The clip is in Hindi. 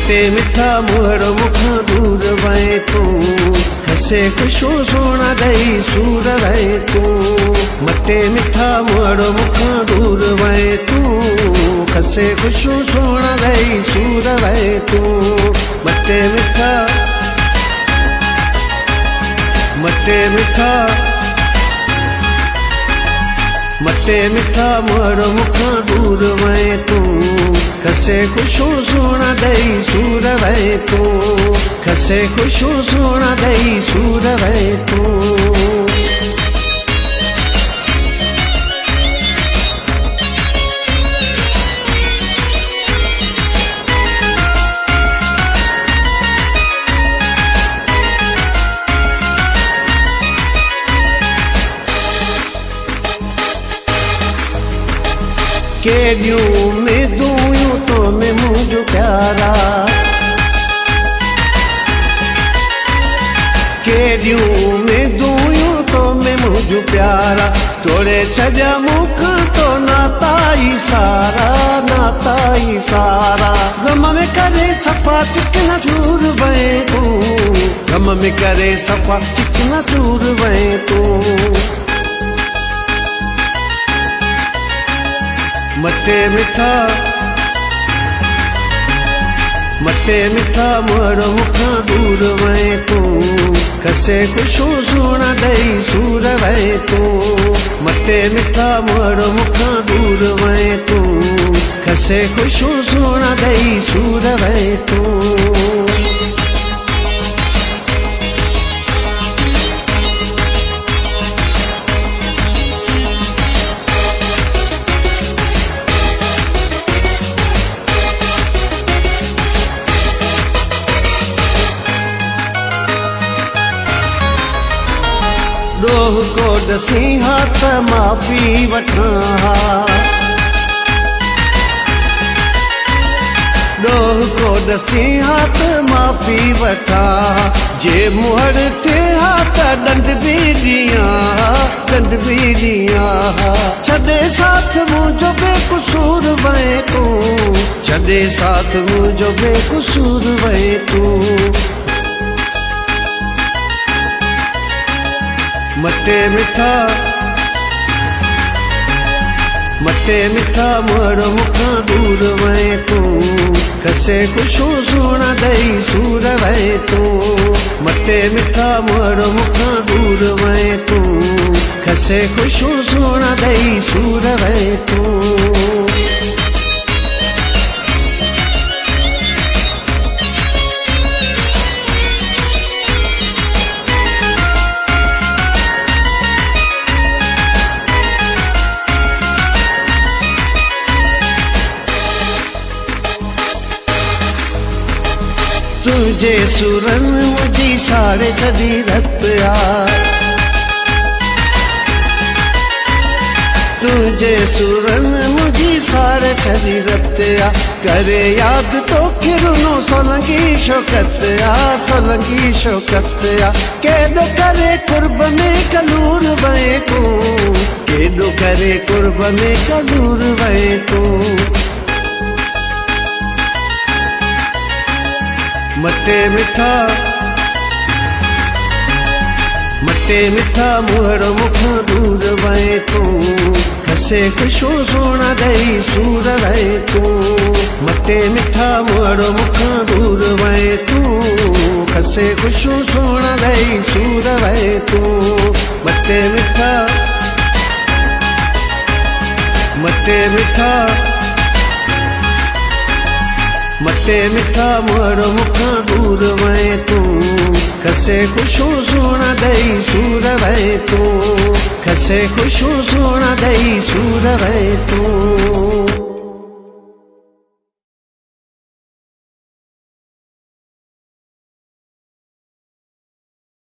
मटे मिठा मुहर मुखां दूर वए तू, खसे खुशू सोना दई सूर वए तू। मटे मिठा मुहर मुखां दूर वए तू, खसे खुशू सोना दई सूर वए तू। मटे मिठा मटे मिठा मटे मिठा मुहर मुखां दूर वए तू, खसे खुशू सोना दई सूर वए तू। खसे खुशू सोना दई सूर वए तू। केडियूं में दूयूं तो में मुझो प्यारा, केडियूं में दूयूं तो में मुझो प्यारा। तोड़े छजा मुख तो नाताई सारा, नाताई सारा। गम में करे सफा चिकना चूर वए तू, गम में करे सफा चिकना चूर वए तू। मटे मिठा मटे मिठा मुहर मुखां दूर वए तू, खसे खुशू सोना दई सूर वए तू। मटे मिठा मुहर मुखां दूर वए तू, खसे खुशू सोना दई सूर वए तू। डोह को दसी हाथ माफ़ी वठां, डोह को दसी हाथ माफ़ी वठां। जे मुहर थे हाथ डंड भी दियां, डंड भी दियां। छदे साथ मुझो बेकसूर वए तू, छदे साथ मुझो बेकसूर वए तू। मटे मिठा मटे मिठा मुहर मुखां दूर वए तू, खसे खुशू सोना दई सूर वए तू। मटे मिठा मुहर मुखां दूर वए तू, खसे खुशू सोना दई सूर वए तू। तुझे सुरन मुझी साड़े छड़ी रत आ, तुझे सुरन मुझी साड़े छड़ी रत आ। करे याद तो किरनो सोलंगी शोकत आ, सोलंगी शोकत आ। केडो करे कुर्ब में कलूर वए तू, केडो करे कुर्ब में कलूर वए तू। मटे मिठा मटे मिठा मुहर मुखां दूर वए तू, खसे खुशू सोना दई सूर वए तू। मटे मिठा मुहर मुखां दूर वए तू, खसे खुशू सोना दई सूर वए तू। मटे मिठा मटे मिठा मटे मिठा मुहर मुखां दूर वए तू, खसे खुशू सोना दई सूर वए तू। खसे खुशू सोना दई सूर वए तू।